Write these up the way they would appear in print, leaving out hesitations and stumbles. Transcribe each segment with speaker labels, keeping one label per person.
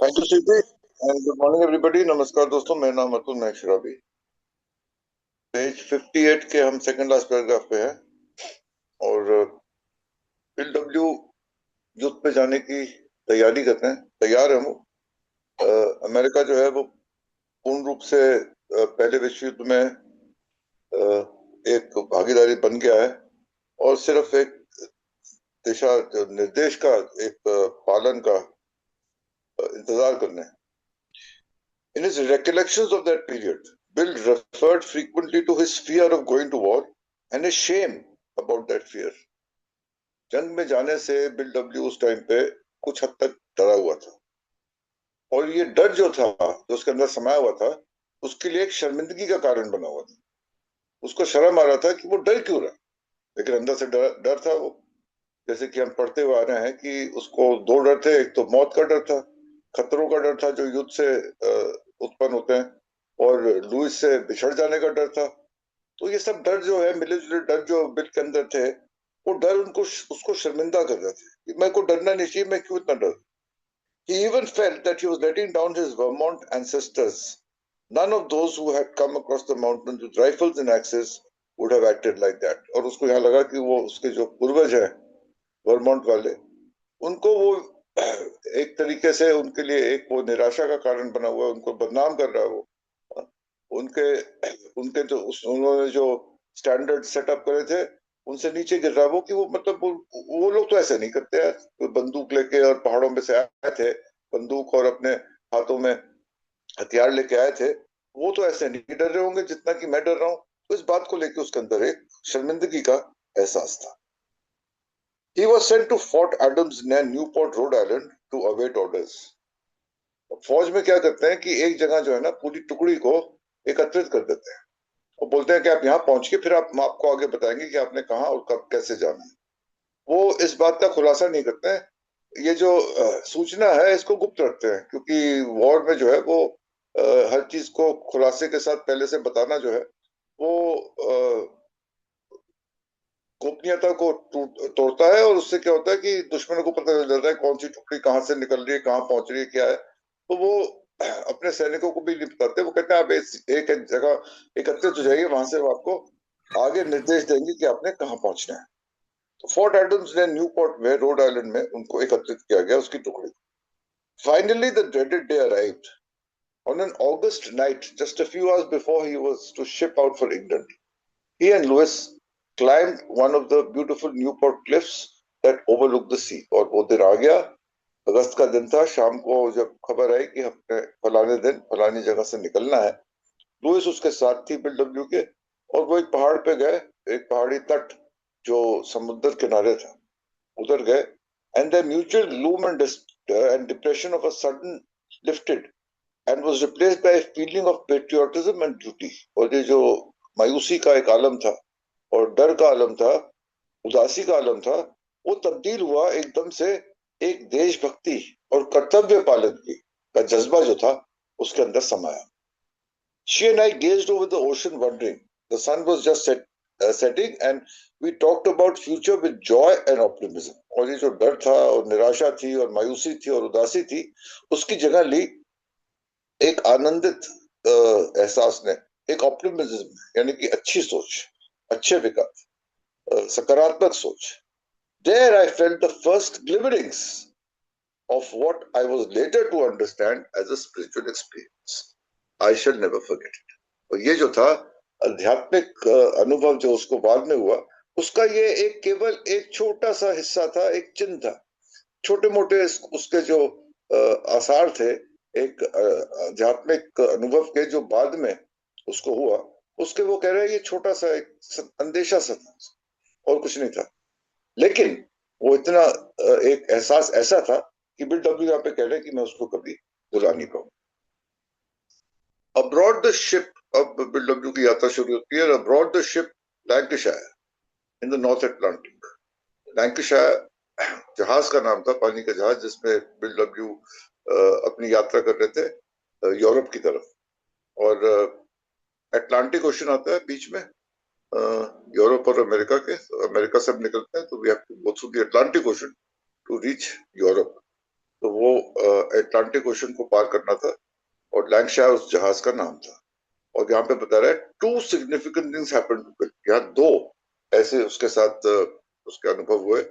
Speaker 1: Thank you CP and good morning everybody. नमस्कार दोस्तों, मेरा नाम अतुल नायक शराबी। पेज 58 के हम सेकंड लास्ट पैराग्राफ पे हैं और बिल डब्ल्यू युद्ध पे जाने की तैयारी करते हैं। तैयार है वो। अमेरिका जो है वो पूर्ण रूप से पहले विश्व युद्ध में एक भागीदारी बन गया है और सिर्फ एक दिशा निर्देश का एक पालन का इंतजार करना है। In his recollections of that period, Bill referred frequently to his fear of going to war and his shame about that fear. जंग में जाने से बिल डब्ल्यू उस टाइम पे कुछ हद तक डरा हुआ था और ये डर जो था, जो उसके अंदर समाया हुआ था, उसके लिए एक शर्मिंदगी का कारण बना हुआ था। उसको शर्म आ रहा था कि वो डर क्यों रहा, लेकिन अंदर से डर था वो। जैसे कि हम पढ़ते हुए आ रहे हैं कि उसको दो डर थे। एक तो मौत का डर था, खतरों का डर था जो युद्ध से उत्पन्न होते हैं, और लुइस से बिछड़ जाने का डर था। तो ये सब डर जो है, मिले जुले डर जो बिल के अंदर थे, वो डर उसको शर्मिंदा कर रहे थे कि मैं को डरना नहीं चाहिए, मैं क्यों इतना डर। He even felt that he was letting down his Vermont ancestors. None of those who had come across the mountains with rifles and axes would have acted like that. और उसको यहाँ लगा कि वो उसके जो पूर्वज हैं वर्मोंट वाले, उनको वो एक तरीके से उनके लिए एक वो निराशा का कारण बना हुआ है, उनको बदनाम कर रहा है वो। उनके उनके जो उन्होंने जो स्टैंडर्ड सेटअप करे थे उनसे नीचे गिर रहा है वो, कि वो मतलब वो लोग तो ऐसे नहीं करते हैं। तो बंदूक लेके और पहाड़ों में से आए थे, बंदूक और अपने हाथों में हथियार लेके आए थे, वो तो ऐसे नहीं डर रहे होंगे जितना कि मैं डर रहा हूँ। तो इस बात को लेकर उसके अंदर एक शर्मिंदगी का एहसास था। He was sent to Fort Adams near Newport, Rhode Island to await orders. फौज में क्या करते हैं कि एक जगह जो है ना, पूरी टुकड़ी को एकत्रित कर देते हैं और बोलते हैं कि आप यहाँ पहुंच के फिर हम आपको आगे बताएंगे कि आपने कहाँ और कब कैसे जाना है। वो इस बात का खुलासा नहीं करते हैं। ये जो सूचना है इसको गुप्त रखते हैं, क्योंकि वॉर में जो है वो हर चीज को खुलासे के साथ पहले से बताना जो है वो गोपनीयता को तोड़ता है, और उससे क्या होता है कि दुश्मनों को पता चल जाता है कौन सी टुकड़ी कहाँ से निकल रही है, कहाँ पहुंच रही है, क्या है। तो वो अपने सैनिकों को भी नहीं बताते। वो कहते हैं आप एक जगह एकत्रित हो जाइए, वहां से वो आपको आगे निर्देश देंगे कि आपने कहाँ पहुंचना है। तो फोर्ट एडम्स ने न्यूपोर्ट में, रोड आइलैंड में उनको एकत्रित किया गया, उसकी टुकड़ी। Finally the dreaded day arrived. On an August night, just a few hours before he was to ship out for England, he and Lewis climbed one of the beautiful Newport cliffs that overlooked the sea. और वो दिन आ गया, अगस्त का दिन था। शाम को जब खबर आई कि हमने फलाने दिन फलानी जगह से निकलना है, लुइस उसके साथ थी बिल डब्ल्यू के, और वो एक पहाड़ पे गए, एक पहाड़ी तट जो समुद्र किनारे था, उधर गए। And the mutual gloom and depression of a sudden lifted and was replaced by a feeling of patriotism and duty. और ये जो मायूसी का एक आलम था और डर का आलम था, उदासी का आलम था, वो तब्दील हुआ एकदम से एक देशभक्ति और कर्तव्य पालन की का जज्बा जो था उसके अंदर समाया। She and I gazed over the ocean wondering. The sun was just setting and we talked about future with joy and optimism. और ये जो डर था और निराशा थी और मायूसी थी और उदासी थी, उसकी जगह ली एक आनंदित एहसास ने, एक ऑप्टिमिज्म, यानी कि अच्छी सोच, अच्छे विचार, सकारात्मक सोच। There I felt the first glimmerings of what I was later to understand as a spiritual experience. I shall never forget it. और ये जो था आध्यात्मिक अनुभव जो उसको बाद में हुआ, उसका ये एक केवल एक छोटा सा हिस्सा था, एक चिन्ह था। छोटे मोटे उसके जो आसार थे एक आध्यात्मिक अनुभव के, जो बाद में उसको हुआ, उसके वो कह रहे हैं ये छोटा सा एक अंदेशा सा था और कुछ नहीं था। लेकिन वो इतना एक एहसास ऐसा था कि बिल डब्ल्यू यहाँ पे कह रहे हैं कि मैं उसको कभी भुला नहीं पाऊंगा। अब्रॉड द शिप, अब बिल डब्ल्यू की यात्रा शुरू होती है। Abroad the ship Lancashire in the north Atlantic. Lancashire जहाज का नाम था, पानी का जहाज, जिसमें बिल डब्ल्यू अपनी यात्रा कर रहे थे यूरोप की तरफ। और अटलांटिक ओशन आता है बीच में यूरोप और अमेरिका के। अमेरिका से हम निकलते हैं तो we have to go through the Atlantic ocean to reach Europe. तो वो अटलांटिक ओशन को पार करना था और लैंकशायर उस जहाज का नाम था। और यहाँ पे बता रहा है 2 significant things happened to Bill. यहाँ 2 ऐसे उसके साथ उसके अनुभव हुए,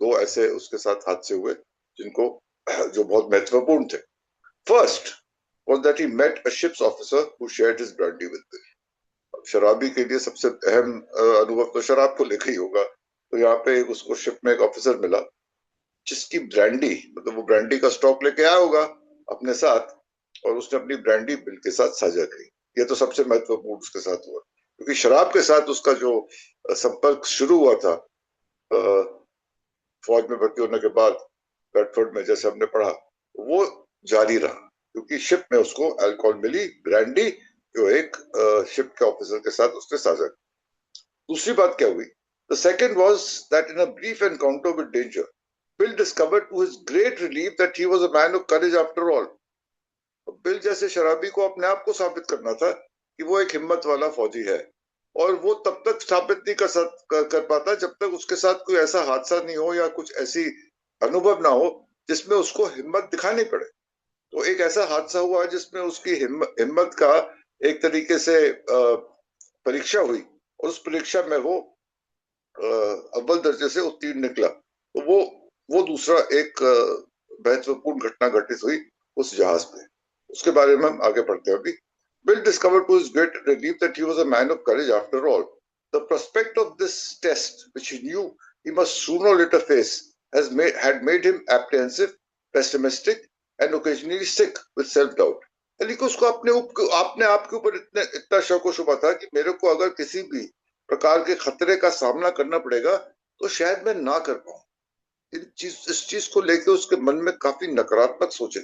Speaker 1: 2 ऐसे उसके साथ हादसे हुए जिनको जो बहुत महत्वपूर्ण थे। First was that he met a ship's officer who shared his brandy with Bill. शराबी के लिए सबसे अहम अनुभव तो शराब को लेकर ही होगा। तो यहाँ पे उसको शिप में एक ऑफिसर मिला जिसकी ब्रांडी, मतलब वो ब्रांडी का स्टॉक लेके आया होगा अपने साथ, और उसने अपनी ब्रांडी बिल के साथ साझा की। ये तो सबसे महत्वपूर्ण उसके साथ हुआ, क्योंकि शराब के साथ उसका जो संपर्क शुरू हुआ था फौज में भर्ती होने के बाद बेडफोर्ड में, जैसे हमने पढ़ा, वो जारी रहा, क्योंकि शिप में उसको अल्कोहल मिली, ब्रांडी, जो एक शिप के ऑफिसर के साथ उसने साझा की। दूसरी बात क्या हुई? The second was that in a brief encounter with danger, Bill discovered to his great relief that he was a man of courage after all. Bill जैसे शराबी को अपने आप को साबित करना था कि वो एक हिम्मत वाला फौजी है, और वो तब तक स्थापित नहीं कर पाता जब तक उसके साथ कोई ऐसा हादसा नहीं हो या कुछ ऐसी अनुभव ना हो जिसमें उसको हिम्मत दिखानी पड़े। तो एक ऐसा हादसा हुआ जिसमें उसकी हिम्मत का एक तरीके से परीक्षा हुई, और उस परीक्षा में वो अव्वल दर्जे से उत्तीर्ण निकला। तो वो दूसरा एक महत्वपूर्ण घटना घटित हुई उस जहाज पे। उसके बारे में हम आगे पढ़ते हैं अभी। Bill discovered to his great relief that he was a man of courage after all. The prospect of this test, which he knew he must sooner or later face, had made him apprehensive, pessimistic, and occasionally sick with self-doubt. यानी कि उसको अपने आप के ऊपर इतना शक व शुबा था कि मेरे को अगर किसी भी प्रकार के खतरे का सामना करना पड़ेगा तो शायद मैं ना कर पाऊं। इस चीज को लेकर उसके मन में काफी नकारात्मक सोचे,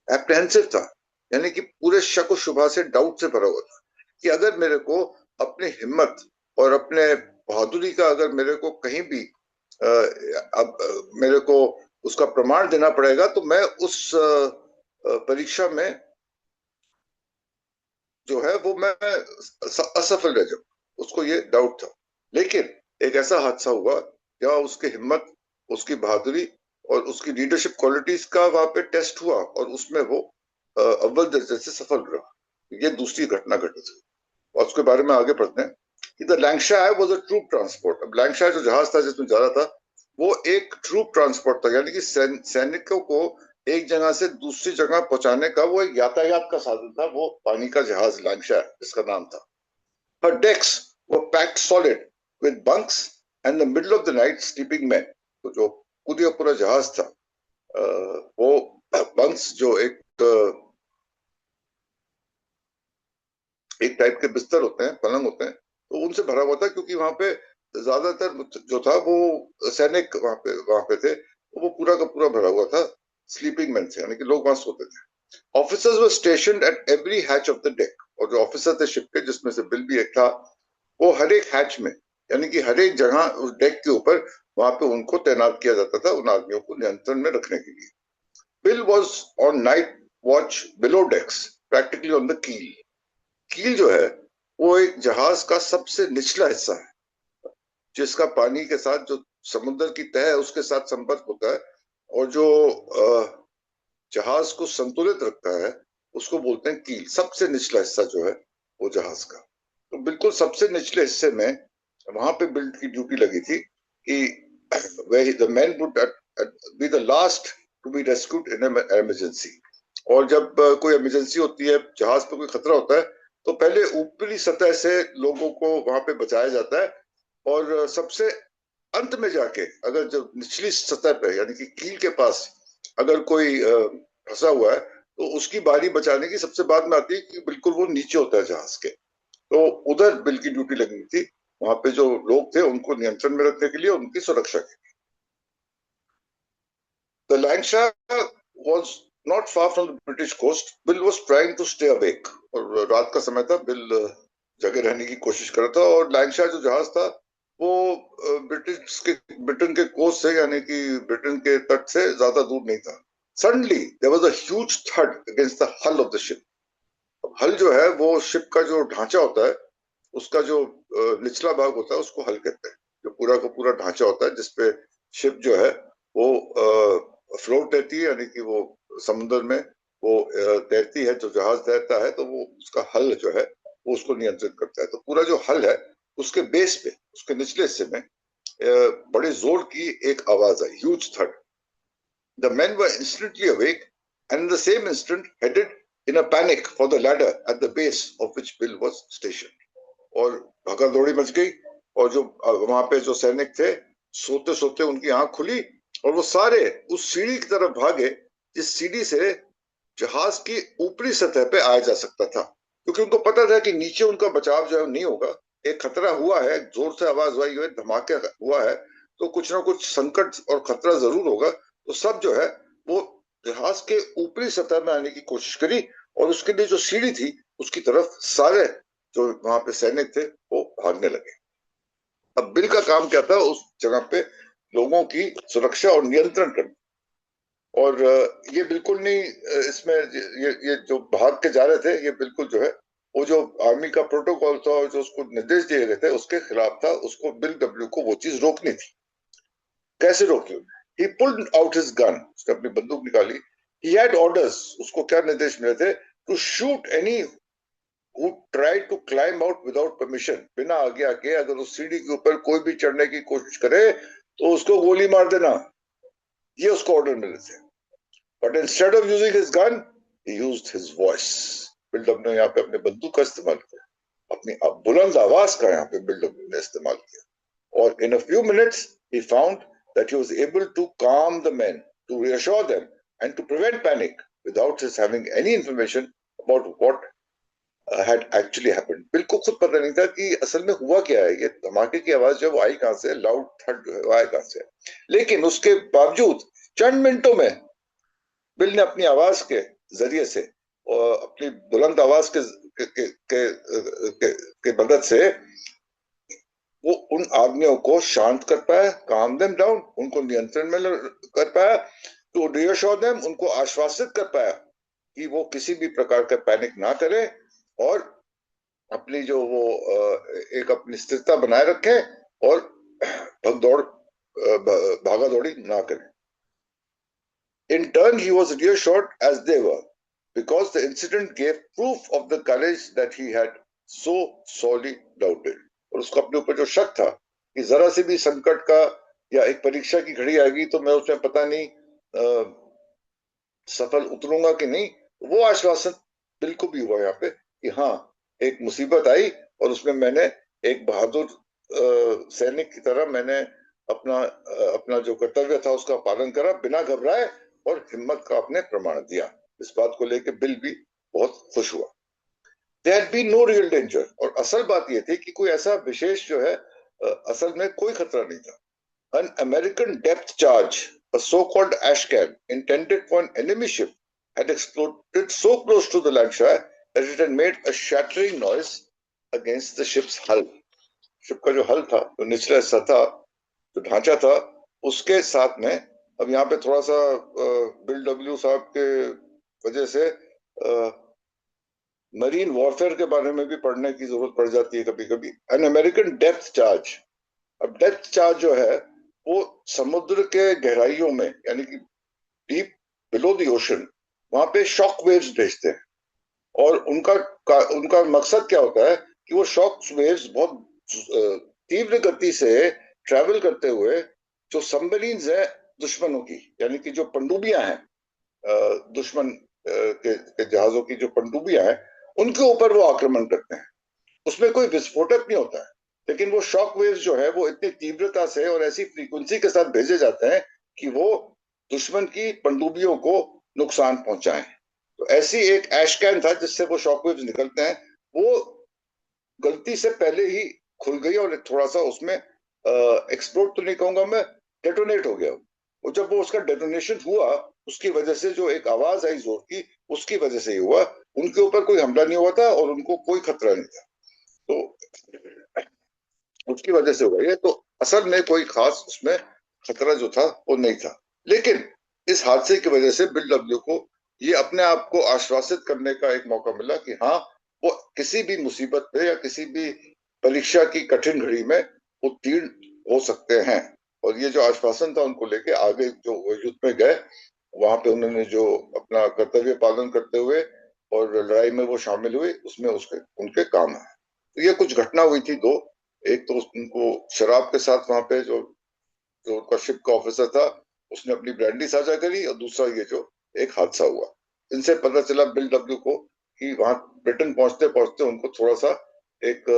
Speaker 1: एप्रेहेंसिव था, यानी कि पूरे शक व शुबा से, डाउट से भरा हुआ था कि अगर मेरे को अपनी हिम्मत और अपने बहादुरी का अगर मेरे को कहीं भी अब मेरे को उसका प्रमाण देना पड़ेगा तो मैं उस परीक्षा में जो है वो मैं असफल रह जाऊं। उसको ये डाउट था। लेकिन एक ऐसा हादसा हुआ जहाँ उसकी हिम्मत, उसकी बहादुरी और उसकी लीडरशिप क्वालिटीज का वहां पे टेस्ट हुआ, और उसमें वो अव्वल दर्जे से सफल रहा। ये दूसरी घटना घटित हुई, और उसके बारे में आगे पढ़ते हैं कि the Lancashire was a troop transport. अब लैंकशायर जो जहाज था जिसमें जा रहा था वो एक ट्रूप ट्रांसपोर्ट था, यानी कि सैनिकों को एक जगह से दूसरी जगह पहुंचाने का वो एक यातायात का साधन था, वो पानी का जहाज लैंकशायर जिसका नाम था। Her decks were packed solid with bunks and the middle of the night sleeping men. तो जो पूरा जहाज था वो बंक्स, जो एक टाइप के बिस्तर होते हैं, पलंग होते हैं, तो उनसे भरा हुआ था, क्योंकि वहां पे ज्यादातर जो था वो सैनिक वहां पे थे, तो वो पूरा का पूरा भरा हुआ था स्लीपिंग मैन से, यानी कि लोग वहां सोते थे। Officers were stationed at every hatch of the deck. और जो ऑफिसर थे शिप के, जिसमें से बिल भी एक था, वो हर एक हैच में, यानी कि हर एक जगह उस डेक के ऊपर वहां पे उनको तैनात किया जाता था, उन आदमियों को नियंत्रण में रखने के लिए। Bill was on night watch below decks, practically on the keel. Keel जो है वो एक जहाज का सबसे निचला हिस्सा है, जिसका पानी के साथ, जो समुद्र की तह है उसके साथ संपर्क होता है, और जो जहाज को संतुलित रखता है उसको बोलते हैं कील। सबसे निचला हिस्सा जो है वो जहाज का, तो बिल्कुल सबसे निचले हिस्से में वहां पे बिल की ड्यूटी लगी थी कि where the men would be the last to be rescued in an emergency. और जब कोई इमरजेंसी होती है, जहाज पे कोई खतरा होता है, तो पहले ऊपरी सतह से लोगों को वहां पे बचाया जाता है, और सबसे अंत में जाके अगर जब निचली सतह पे, यानी कि कील के पास अगर कोई फंसा हुआ है, तो उसकी बारी बचाने की सबसे बाद में आती है, कि बिल्कुल वो नीचे होता है जहाज के। तो उधर बिल की ड्यूटी लगी थी, वहां पे जो लोग थे उनको नियंत्रण में रखने के लिए, उनकी सुरक्षा के लिए। The Lancashire was not far from the British coast. Bill was trying to stay awake. और रात का समय था, बिल जगे रहने की कोशिश कर रहा था, और लैंकशायर जो जहाज था वो ब्रिटेन के कोस्ट से, यानी कि ब्रिटेन के तट से ज्यादा दूर नहीं था। Suddenly there was a huge thud against the hull of the ship. हल जो है वो शिप का जो ढांचा होता है, उसका जो निचला भाग होता है उसको हल कहते हैं। जो पूरा का पूरा ढांचा होता है जिसपे शिप जो है वो फ्लोट रहती है, यानी कि वो समुद्र में वो तैरती है, जो जहाज तैरता है तो वो उसका हल जो है वो उसको नियंत्रित करता है। तो पूरा जो हल है उसके बेस पे, उसके निचले हिस्से में बड़े जोर की एक आवाज आई, ह्यूज थड। The men were instantly awake and in the same instant headed in a panic for the ladder at the base of which Bill was stationed. और भागा दौड़ी मच गई, और जो वहां पे जो सैनिक थे, सोते सोते उनकी आंख खुली और वो सारे उस सीढ़ी की तरफ भागे जिस सीढ़ी से जहाज की ऊपरी सतह पे आया जा सकता था, क्योंकि उनको पता था कि नीचे उनका बचाव जो है नहीं होगा। एक खतरा हुआ है, जोर से आवाज आई है, धमाके हुआ है, तो कुछ ना कुछ संकट और खतरा जरूर होगा। तो सब जो है वो जहाज के ऊपरी सतह में आने की कोशिश करी, और उसके लिए जो सीढ़ी थी उसकी तरफ सारे जो वहां पे सैनिक थे वो भागने लगे। अब बिल का काम क्या था, उस जगह पे लोगों की सुरक्षा और नियंत्रण करना। और ये बिल्कुल नहीं, इसमें ये जो भाग के जा रहे थे, ये बिल्कुल जो है वो जो आर्मी का प्रोटोकॉल था और जो उसको निर्देश दिए गए थे उसके खिलाफ था। उसको बिल डब्ल्यू को वो चीज रोकनी थी। कैसे रोकी? ही पुल्ड आउट हिज गन, उसने अपनी बंदूक निकाली। ही हैड ऑर्डर्स, उसको क्या निर्देश मिले थे? To shoot any who tried to climb out without permission, बिना आज्ञा के अगर उस सीढ़ी के ऊपर कोई भी चढ़ने की कोशिश करे तो उसको गोली मार देना, ये उसको ऑर्डर मिले थे। But instead of using his gun he used his voice. बिल्डअप ने यहाँ पे अपने बंदूक का इस्तेमाल किया, अपनी बुलंद आवाज का यहाँ पे बिल्डअप ने इस्तेमाल किया। और in a few minutes he found that he was able to calm the men, to reassure them, and to prevent panic without his having any information about what had actually happened. Bill को खुद पता नहीं था कि असल में हुआ क्या है, ये धमाके की आवाज जो वो आई कहां से, लाउड थड जो है वो आया कहां से। लेकिन उसके बावजूद चंद मिनटों में बिल ने अपनी आवाज के जरिए से और अपनी बुलंद आवाज के मदद से वो उन आदमियों को शांत कर पाया, काम देम डाउन, उनको नियंत्रण में कर पाया, तो रियश्योर देम, उनको आश्वासित कर पाया कि वो किसी भी प्रकार का पैनिक ना करे और अपनी जो वो एक अपनी स्थिरता बनाए रखे और भगदौड़ भागा दौड़ी ना करें। In turn, he was reassured as they were, because the incident gave proof of the courage that he had so sorely doubted. और उसको अपने ऊपर जो शक था कि जरा से भी संकट का या एक परीक्षा की घड़ी आएगी तो मैं उसमें पता नहीं सफल उतरूंगा कि नहीं, वो आश्वासन बिल्कुल भी हुआ यहाँ पे कि हाँ, एक मुसीबत आई और उसमें मैंने एक बहादुर सैनिक की तरह मैंने अपना जो कर्तव्य था उसका पालन करा, बिना घबराए, और हिम्मत का अपने प्रमाण दिया। इस बात को लेकर बिल भी बहुत खुश हुआ। There had been no real danger, और असल बात यह थी कि कोई ऐसा विशेष जो है असल में कोई खतरा नहीं था। An American depth charge, a so-called ash can intended for an enemy ship, had exploded so close to the Lancashire that it had made a shattering noise against the ship's hull. Ship का जो हल था, जो निचला हिस्सा था, जो ढांचा था, उसके साथ में अब यहाँ पे थोड़ा सा बिल डब्ल्यू साहब के वजह से मरीन वॉरफेयर के बारे में भी पढ़ने की जरूरत पड़ जाती है कभी कभी। एन अमेरिकन डेप्थ चार्ज, अब डेप्थ चार्ज जो है वो समुद्र के गहराइयों में, यानी कि डीप बिलो द ओशन, वहां पे शॉक वेव्स भेजते हैं। और उनका मकसद क्या होता है कि वो शॉक वेव्स बहुत तीव्र गति से ट्रैवल करते हुए जो सबमरीन्स है दुश्मनों की, यानी कि जो पनडुब्बियां हैं दुश्मन के जहाजों की जो पनडुब्बियां हैं, उनके ऊपर वो आक्रमण करते हैं। उसमें कोई विस्फोटक नहीं होता है, लेकिन वो शॉक वेव्स जो है वो इतनी तीव्रता से और ऐसी फ्रीक्वेंसी के साथ भेजे जाते हैं कि वो दुश्मन की पनडुब्बियों को नुकसान पहुंचाएं। तो ऐसी एक ऐश कैन था जिससे वो शॉक वेव्स निकलते हैं, वो गलती से पहले ही खुल गई और थोड़ा सा उसमें एक्सप्लोड तो नहीं कहूंगा मैं, डेटोनेट हो गया। और जब वो उसका डेटोनेशन हुआ, उसकी वजह से जो एक आवाज आई जोर की, उसकी वजह से ही हुआ। उनके ऊपर कोई हमला नहीं हुआ था और उनको कोई खतरा नहीं था, तो उसकी वजह से हुआ ये। तो असल में कोई खास उसमें खतरा जो था वो नहीं था। लेकिन इस हादसे की वजह से बिल डब्ल्यू को ये अपने आप को आश्वासित करने का एक मौका मिला कि हाँ, वो किसी भी मुसीबत पे या किसी भी परीक्षा की कठिन घड़ी में उत्तीर्ण हो सकते हैं। और ये जो आश्वासन था उनको लेके आगे जो वो युद्ध में गए, वहां पे उन्होंने जो अपना कर्तव्य पालन करते हुए और लड़ाई में वो शामिल हुए, उसमें उसके उनके काम है। तो ये कुछ घटना हुई थी दो। एक तो उनको शराब के साथ वहां पे जो जो उनका शिप का ऑफिसर था, उसने अपनी ब्रांडी साझा करी, और दूसरा ये जो एक हादसा हुआ, इनसे पता चला बिल डब्ल्यू को कि वहां ब्रिटेन पहुंचते पहुंचते उनको थोड़ा सा एक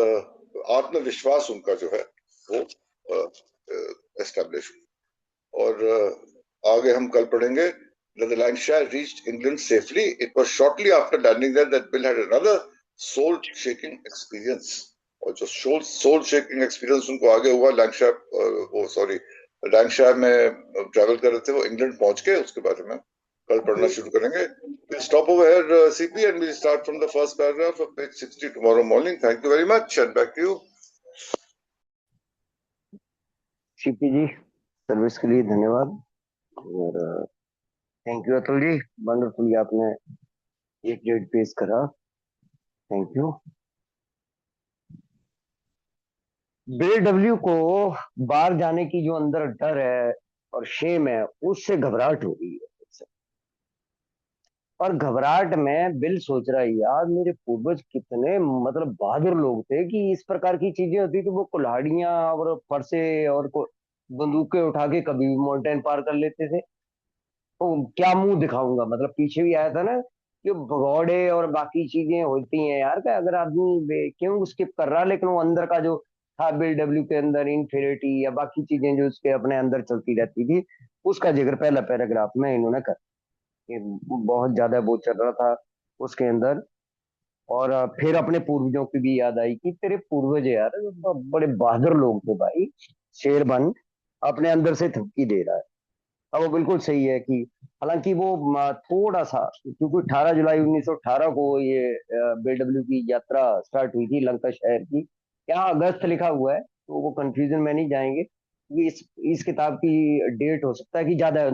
Speaker 1: आत्मविश्वास उनका जो है वो एस्टेब्लिश हुआ। और आगे हम कल पढ़ेंगे that the Lancashire reached England safely. It was shortly after landing there that Bill had another soul-shaking experience. और जो सोल शेकिंग एक्सपीरियंस उनको आगे हुआ लैंकशायर, वो सॉरी लैंकशायर में ट्रैवल कर रहे थे, वो इंग्लैंड पहुंच के उसके बारे में कल पढ़ना शुरू करेंगे। We'll stop over here, CP, and we'll start from the first paragraph of page 60 tomorrow morning. Thank you very much, and back to you.
Speaker 2: CP ji, service के लिए धन्यवाद। और thank you Atul ji, wonderfully आपने एक डेट पेश करा, थैंक यू। बिल डब्ल्यू को बाहर जाने की जो अंदर डर है और शेम है, उससे घबराहट हो रही है। और घबराहट में बिल सोच रहा है, यार मेरे पूर्वज कितने मतलब बहादुर लोग थे कि इस प्रकार की चीजें होती तो वो कुल्हाड़ियां और फरसे और बंदूकें उठा के कभी भी माउंटेन पार कर लेते थे। तो क्या मुंह दिखाऊंगा, मतलब पीछे भी आया था ना कि भगौड़े और बाकी चीजें होती हैं यार, का अगर आदमी क्यों स्किप कर रहा, लेकिन वो अंदर का जो था बिल डब्ल्यू के अंदर इन्फिनिटी या बाकी चीजें जो उसके अपने अंदर चलती रहती थी, उसका जिक्र पहला पैराग्राफ में इन्होंने कर, ये बहुत ज्यादा वो चल रहा था उसके अंदर। और फिर अपने पूर्वजों की भी याद आई कि तेरे पूर्वज यार बड़े बहादुर लोग थे भाई, शेर बन अपने अंदर से थपकी दे रहा है। अब वो बिल्कुल सही है कि हालांकि वो थोड़ा सा, क्योंकि 18 जुलाई 1918 को ये बीडब्ल्यू की यात्रा स्टार्ट हुई थी लंका शहर की। यहाँ अगस्त लिखा हुआ है तो वो कंफ्यूजन में नहीं जाएंगे, क्योंकि इस किताब की डेट हो सकता है कि ज्यादा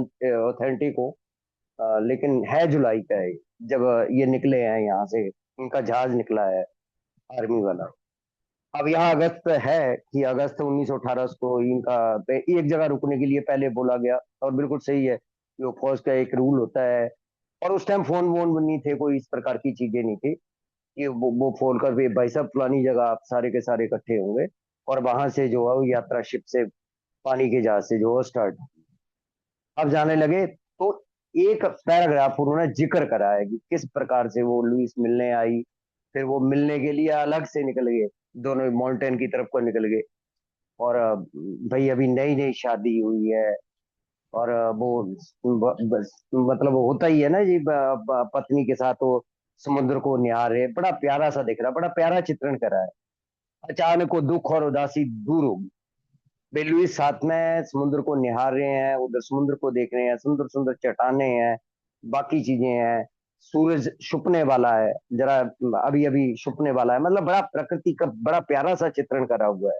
Speaker 2: ऑथेंटिक हो, लेकिन है जुलाई का है जब ये निकले हैं यहाँ से, इनका जहाज निकला है आर्मी वाला। अब यहाँ अगस्त है कि अगस्त 1918 को इनका एक जगह रुकने के लिए पहले बोला गया, और बिल्कुल सही है कि वो फौज का एक रूल होता है। और उस टाइम फोन वोन नहीं थे, कोई इस प्रकार की चीजें नहीं थी कि वो फोन कर भी भाई साहब फलानी जगह आप सारे के सारे इकट्ठे होंगे, और वहां से जो है वो यात्रा शिप से पानी के जहाज से जो है स्टार्ट। अब जाने लगे तो एक पैराग्राफ उन्होंने जिक्र करा है कि किस प्रकार से वो लुइस मिलने आई, फिर वो मिलने के लिए अलग से निकल गए, दोनों माउंटेन की तरफ को निकल गए। और भाई अभी नई नई शादी हुई है, और वो मतलब होता ही है ना जी, पत्नी के साथ वो समुद्र को निहार रहे, बड़ा प्यारा सा दिख रहा, बड़ा प्यारा चित्रण करा है। अचानक वो दुख और उदासी दूर होगी, बेलुई साथ में समुद्र को निहार रहे हैं, उधर समुद्र को देख रहे हैं, सुंदर सुंदर चट्टाने हैं, बाकी चीजें हैं, सूरज छुपने वाला है जरा, अभी अभी छुपने वाला है, मतलब बड़ा प्रकृति का बड़ा प्यारा सा चित्रण करा हुआ है।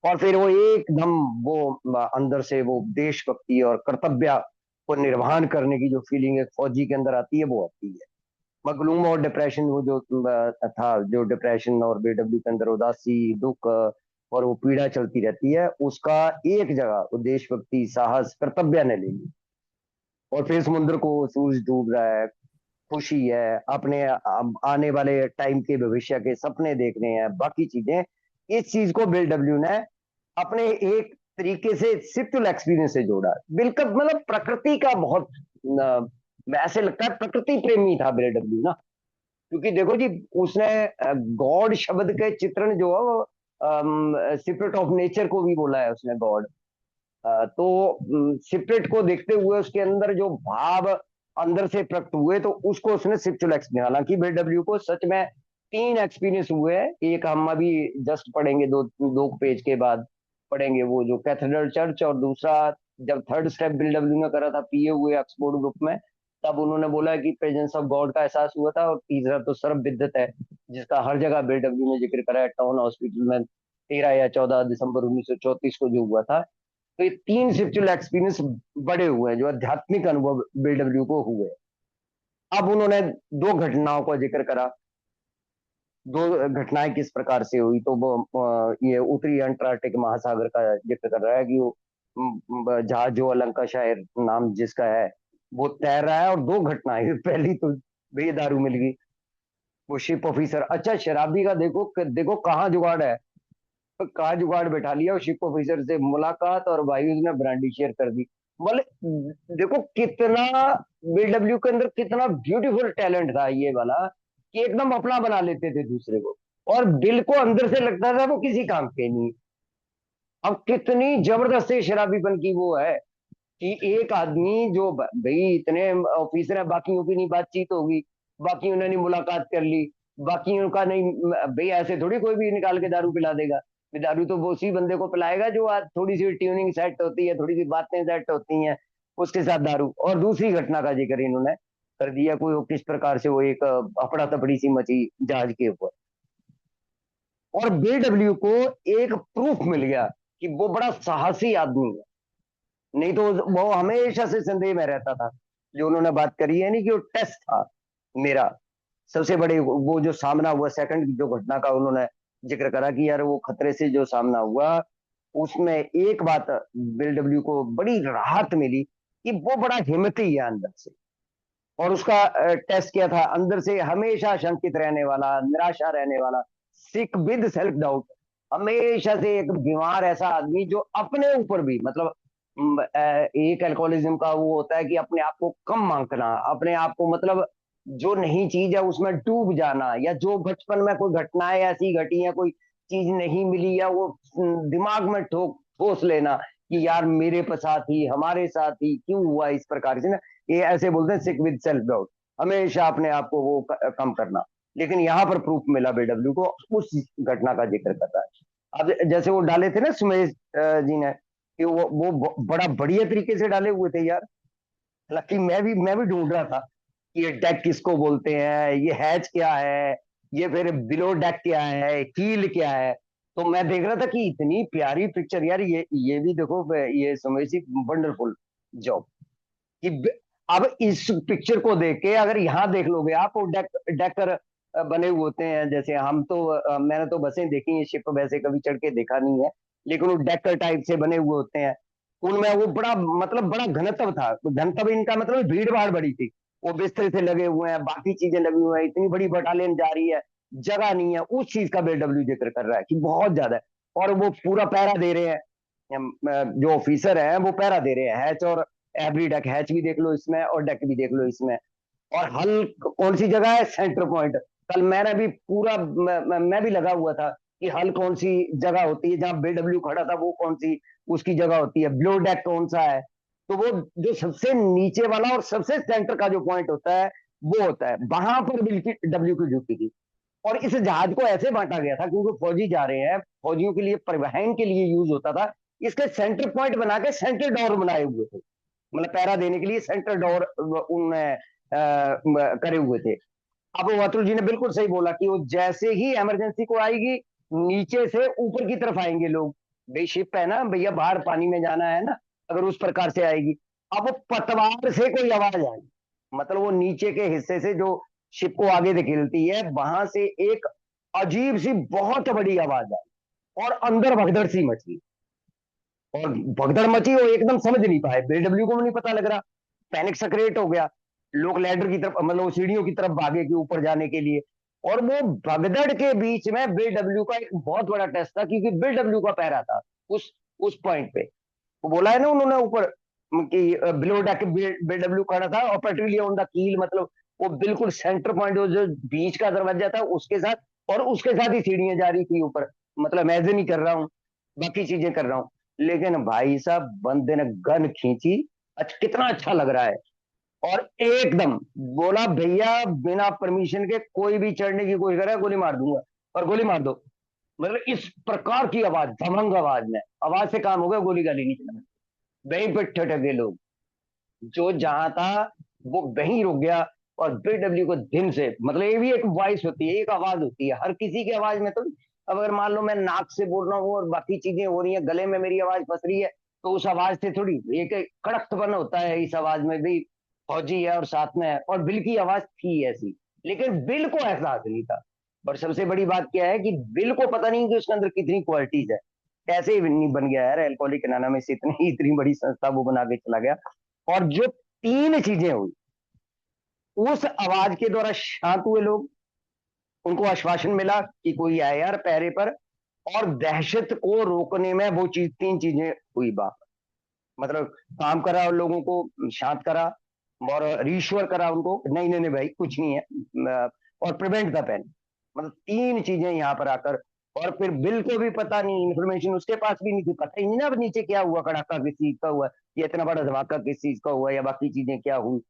Speaker 2: और फिर वो एकदम वो अंदर से वो देशभक्ति और कर्तव्य को निर्वहन करने की जो फीलिंग एक फौजी के अंदर आती है वो आती है। मगलूम और डिप्रेशन, वो जो था, जो डिप्रेशन और बेडब्ल्यू के अंदर उदासी दुख और वो पीड़ा चलती रहती है, उसका एक जगह वो देशभक्ति साहस कर्तव्य ने ले ली। और फिर समुद्र को सूरज डूब रहा है, खुशी है, अपने आने वाले टाइम के भविष्य के सपने देख रहे हैं, बाकी चीजें, इस चीज को बिल डब्ल्यू ने अपने एक तरीके से सिप्टुल एक्सपीरियंस से जोड़ा। बिल्कुल मतलब प्रकृति का बहुत ऐसे लगता है प्रकृति प्रेमी था बिल डब्ल्यू ना, क्योंकि देखो जी उसने गॉड शब्द के चित्रण जो है वो सीक्रेट ऑफ नेचर को भी बोला है उसने गॉड। तो सीक्रेट को देखते हुए उसके अंदर जो भाव अंदर से प्रकट हुए, तो उसको उसने सिक्चुअल एक्सपीरियंस, हालांकि बीडब्ल्यू को सच में 3 एक्सपीरियंस हुए हैं, एक हम अभी जस्ट पढ़ेंगे, दो दो पेज के बाद पढ़ेंगे, वो जो कैथेड्रल चर्च, और दूसरा जब थर्ड स्टेप बीडब्ल्यू ने करा था पीए हुए ऑक्सफोर्ड ग्रुप में, तब उन्होंने बोला कि प्रेजेंस ऑफ गॉड का एहसास हुआ था। और तीसरा तो सर्व विदित है, जिसका हर जगह बीडब्ल्यू ने जिक्र करा है, टाउन हॉस्पिटल में 13 या 14 दिसंबर 1934 को जो हुआ था। तो ये 3 स्पिरिचुअल एक्सपीरियंस बड़े हुए हैं, जो आध्यात्मिक अनुभव बीडब्ल्यू को हुए। अब उन्होंने 2 घटनाओं का जिक्र करा, 2 घटनाएं किस प्रकार से हुई, तो वो ये उत्तरी अंटार्कटिक महासागर का जिक्र कर रहा है कि वो जहाज जो अलंका शायर नाम जिसका है, वो तैर रहा है और दो घटनाएं पहली तो भैया दारू मिल गई, वो शिप ऑफिसर, अच्छा शराबी का देखो देखो कहाँ जुगाड़ है, कहाँ जुगाड़ बैठा लिया, और शिप ऑफिसर से मुलाकात और भाई उसने ब्रांडी शेयर कर दी। मतलब देखो कितना बीडब्ल्यू के अंदर कितना ब्यूटीफुल टैलेंट था ये वाला, कि एकदम अपना बना लेते थे दूसरे को, और दिल को अंदर से लगता था वो किसी काम के नहीं। अब कितनी जबरदस्त शराबीपन की वो है, कि एक आदमी जो भाई इतने ऑफिसर है, बाकियों की नहीं बातचीत होगी, बाकियों ने नहीं मुलाकात कर ली, बाकियों का नहीं, भाई ऐसे थोड़ी कोई भी निकाल के दारू पिला देगा। दारू तो वो उसी बंदे को पिलाएगा जो आज थोड़ी सी ट्यूनिंग सेट होती है, थोड़ी सी बातें सेट होती हैं, उसके साथ दारू। और दूसरी घटना का जिक्र इन्होंने कर दिया, कोई वो किस प्रकार से वो एक अफड़ा तफड़ी सी मची जहाज के ऊपर, और बीडब्ल्यू को एक प्रूफ मिल गया कि वो बड़ा साहसी आदमी है। नहीं तो वो हमेशा से संदेह में रहता था, जो उन्होंने बात करी है नहीं, कि वो टेस्ट था मेरा सबसे बड़े, वो जो सामना हुआ सेकंड जो घटना का उन्होंने जिक्र करा, कि यार वो खतरे से जो सामना हुआ, उसमें एक बात बिल डब्ल्यू को बड़ी राहत मिली, कि वो बड़ा हिम्मती है अंदर से, और उसका टेस्ट किया था अंदर से, हमेशा शंकित रहने वाला, निराशा रहने वाला, सिक विद सेल्फ डाउट, हमेशा से एक बीमार ऐसा आदमी जो अपने ऊपर भी मतलब एक अल्कोहलिज्म का वो होता है कि अपने आप को कम आंकना, अपने आप को मतलब जो नहीं चीज है उसमें डूब जाना, या जो बचपन में कोई घटनाएं ऐसी घटी है, कोई चीज नहीं मिली, या वो दिमाग में ठोक ठोस लेना कि यार मेरे साथ ही, हमारे साथ ही क्यों हुआ इस प्रकार से ना, ये ऐसे बोलते हैं सिक विद सेल्फ डाउट, हमेशा अपने आप को वो कम करना। लेकिन यहाँ पर प्रूफ मिला बीडब्ल्यू को, उस घटना का जिक्र करता है। अब जैसे वो डाले थे ना सुमेश जी ने, कि वो बड़ा बढ़िया तरीके से डाले हुए थे यार। हालांकि मैं भी ढूंढ रहा था कि ये डेक किसको बोलते हैं, ये हैच क्या है, ये फिर बिलो डेक क्या है, कील क्या है। तो मैं देख रहा था कि इतनी प्यारी पिक्चर यार, ये भी देखो, ये सुमेश जी वंडरफुल जॉब, कि अब इस पिक्चर को देख के अगर यहाँ देख लोगे आप, वो डेकर बने हुए होते हैं, जैसे हम तो मैंने तो बसें देखी हैं, शिप वैसे कभी चढ़ के देखा नहीं है, लेकिन वो डेकर टाइप से बने हुए होते हैं, उनमें वो बड़ा मतलब बड़ा घनत्व था, घनत्व इनका मतलब भीड़ भाड़ बड़ी थी, वो बिस्तर से लगे हुए हैं, बाकी चीजें लगी हुई हैं, इतनी बड़ी बटालियन जा रही है, जगह नहीं है, उस चीज का बीडब्ल्यू जिक्र कर रहा है कि बहुत ज्यादा है। और वो पूरा पहरा दे रहे हैं, जो ऑफिसर है वो पहरा दे रहे हैं, हैच और एवरी डेक, हैच भी देख लो इसमें और डेक भी देख लो इसमें। और हल कौन सी जगह है, सेंटर पॉइंट। कल मैंने भी पूरा मैं भी लगा हुआ था कि हल कौन सी जगह होती है, जहां बीडब्ल्यू खड़ा था वो कौन सी उसकी जगह होती है, ब्लो डेक कौन सा है। तो वो जो सबसे नीचे वाला और सबसे सेंटर का जो पॉइंट होता है, वो होता है वहां पर डब्ल्यू की ड्यूटी थी। और इस जहाज को ऐसे बांटा गया था क्योंकि फौजी जा रहे हैं, फौजियों के लिए परिवहन के लिए यूज होता था, इसके सेंटर पॉइंट बना के सेंटर डोर बनाए हुए थे, मतलब पैरा देने के लिए सेंटर डोर उनने करे हुए थे। अब वातुल जी ने बिल्कुल सही बोला कि वो जैसे ही इमरजेंसी को आएगी, नीचे से ऊपर की तरफ आएंगे लोग, भाई शिप है ना भैया, बाहर पानी में जाना है ना, अगर उस प्रकार से आएगी। अब वो पतवार से कोई आवाज आई, मतलब वो नीचे के हिस्से से जो शिप को आगे धकेलती है, वहां से एक अजीब सी बहुत बड़ी आवाज आई, और अंदर भगदड़ सी मची, और भगदड़ मची, वो एकदम समझ नहीं पाए, बीडब्ल्यू को भी नहीं पता लग रहा, पैनिक सा क्रिएट हो गया, लोग लैडर की तरफ मतलब सीढ़ियों की तरफ भागे कि ऊपर जाने के लिए। और वो भगदड़ के बीच में बीडब्ल्यू का एक बहुत बड़ा टेस्ट था, क्योंकि बीडब्ल्यू का पैरा था उस पॉइंट पे, वो बोला है ना उन्होंने ऊपर कि बिलो डेक बीडब्ल्यू खड़ा था, और पेट्रोलियम ऑन द कील, मतलब वो बिल्कुल सेंटर पॉइंट, जो बीच का दरवाजा था उसके साथ, और उसके साथ ही सीढ़ियां जा रही थी ऊपर, मतलब इमेजिन ही कर रहा हूँ, बाकी चीजें कर रहा हूँ। लेकिन भाई साहब बंदे ने गन खींची, अच्छा कितना अच्छा लग रहा है, और एकदम बोला भैया बिना परमिशन के कोई भी चढ़ने की कोशिश करे गोली मार दूंगा, और गोली मार दो। मतलब इस प्रकार की आवाज, धमंग आवाज में, आवाज से काम हो गया, गोली गाली नहीं चला, वहीं पे ठटके लोग, जो जहां था वो वहीं रुक गया। और बीडब्ल्यू को दिन से मतलब ये भी एक वॉइस होती है, एक आवाज होती है, हर किसी की आवाज में तो, अब अगर मान लो मैं नाक से बोल रहा हूँ और बाकी चीजें हो रही है, गले में मेरी आवाज फंस रही है, तो उस आवाज से थोड़ी एक कड़कपन होता है इस आवाज में भी, फौजी है और साथ में है, और बिल की आवाज थी ऐसी, लेकिन बिल को एहसास नहीं था। और सबसे बड़ी बात क्या है कि बिल को पता नहीं कि उसके अंदर कितनी क्वालिटीज है, ऐसे ही नहीं बन गया यार, अल्कोहलिक एनोनिमस इतनी इतनी बड़ी संस्था वो बना के चला गया। और जो तीन चीजें हुई, उस आवाज के द्वारा शांत हुए लोग, उनको आश्वासन मिला कि कोई आए यार पहरे पर, और दहशत को रोकने में वो चीज, तीन चीजें हुई बात। मतलब काम करा और लोगों को शांत करा, और रीश्वर करा उनको, नहीं नहीं नहीं भाई कुछ नहीं है, और प्रिवेंट द पेन। मतलब तीन चीजें यहाँ पर आकर, और फिर बिल को भी पता नहीं, इंफॉर्मेशन उसके पास भी नहीं थी, पता ही नहीं ना अब नीचे क्या हुआ, कड़ाका किस चीज का हुआ, ये इतना बड़ा धमाका किस चीज का हुआ, या बाकी चीजें क्या हुई।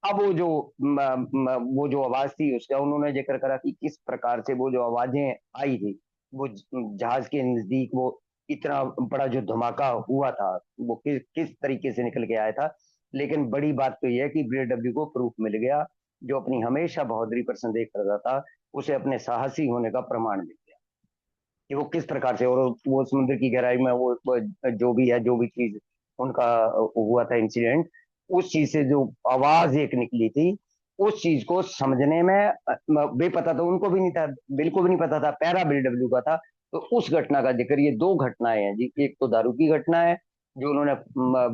Speaker 2: अब वो जो वो जो आवाज थी उसका उन्होंने जिक्र करा कि किस प्रकार से वो जो आवाजें आई थी, वो जहाज के नजदीक वो इतना बड़ा जो धमाका हुआ था, वो किस तरीके से निकल के आया था। लेकिन बड़ी बात तो यह है कि BW को प्रूफ मिल गया, जो अपनी हमेशा बहादुरी पर संदेह करता था, उसे अपने साहसी होने का प्रमाण मिल गया कि वो किस प्रकार से, और वो समुद्र की गहराई में वो जो भी है, जो भी चीज उनका हुआ था इंसिडेंट, उस चीज से जो आवाज एक निकली थी, उस चीज को समझने में भी पता था, उनको भी नहीं था, बिल्कुल भी नहीं पता था, पैरा BW का था। तो उस घटना का जिक्र, ये दो घटनाएं हैं जी, एक तो दारू की घटना है, जो उन्होंने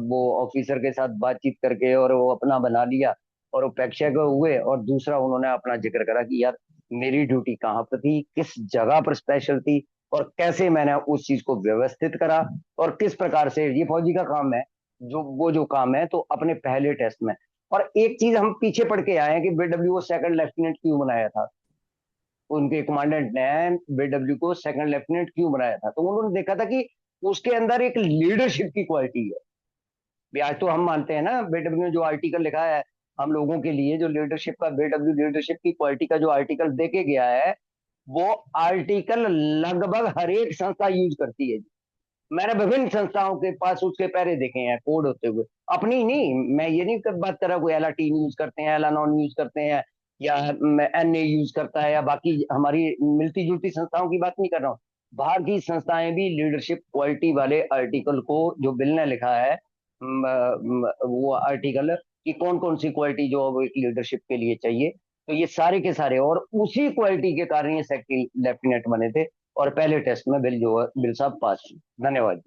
Speaker 2: वो ऑफिसर के साथ बातचीत करके और वो अपना बना लिया, और वो प्रेक्षक हुए, और दूसरा उन्होंने अपना जिक्र करा कि यार मेरी ड्यूटी कहाँ पर थी, किस जगह पर स्पेशल थी, और कैसे मैंने उस चीज को व्यवस्थित करा, और किस प्रकार से ये फौजी का काम है, जो वो जो काम है, तो अपने पहले टेस्ट में। और एक चीज हम पीछे पढ़ के आए हैं कि BW को सेकंड लेफ्टिनेंट क्यों बनाया था, उनके कमांडेंट ने BW को सेकंड लेफ्टिनेंट क्यों बनाया था, तो उन्होंने देखा था कि उसके अंदर एक लीडरशिप की क्वालिटी है। आज तो हम मानते हैं ना, BW ने जो आर्टिकल लिखा है हम लोगों के लिए, जो लीडरशिप का, BW लीडरशिप की क्वालिटी का जो आर्टिकल देके गया है, वो आर्टिकल लगभग हर एक संस्था यूज करती है। मैंने विभिन्न संस्थाओं के पास उसके पैरे देखे हैं कोड होते हुए, अपनी नहीं, मैं ये नहीं बात कर रहा कोई LRT यूज करते हैं, एलानॉन यूज करते हैं, या NA यूज करता है, या बाकी हमारी मिलती जुलती संस्थाओं की बात नहीं कर रहा हूँ। बाहर की संस्थाएं भी लीडरशिप क्वालिटी वाले आर्टिकल को, जो बिल ने लिखा है, वो आर्टिकल कि कौन कौन सी क्वालिटी जो एक लीडरशिप के लिए चाहिए, तो ये सारे के सारे, और उसी क्वालिटी के कारण ये सेक्रेटरी लेफ्टिनेंट बने थे, और पहले टेस्ट में बिल जो है, बिल साहब पास। धन्यवाद।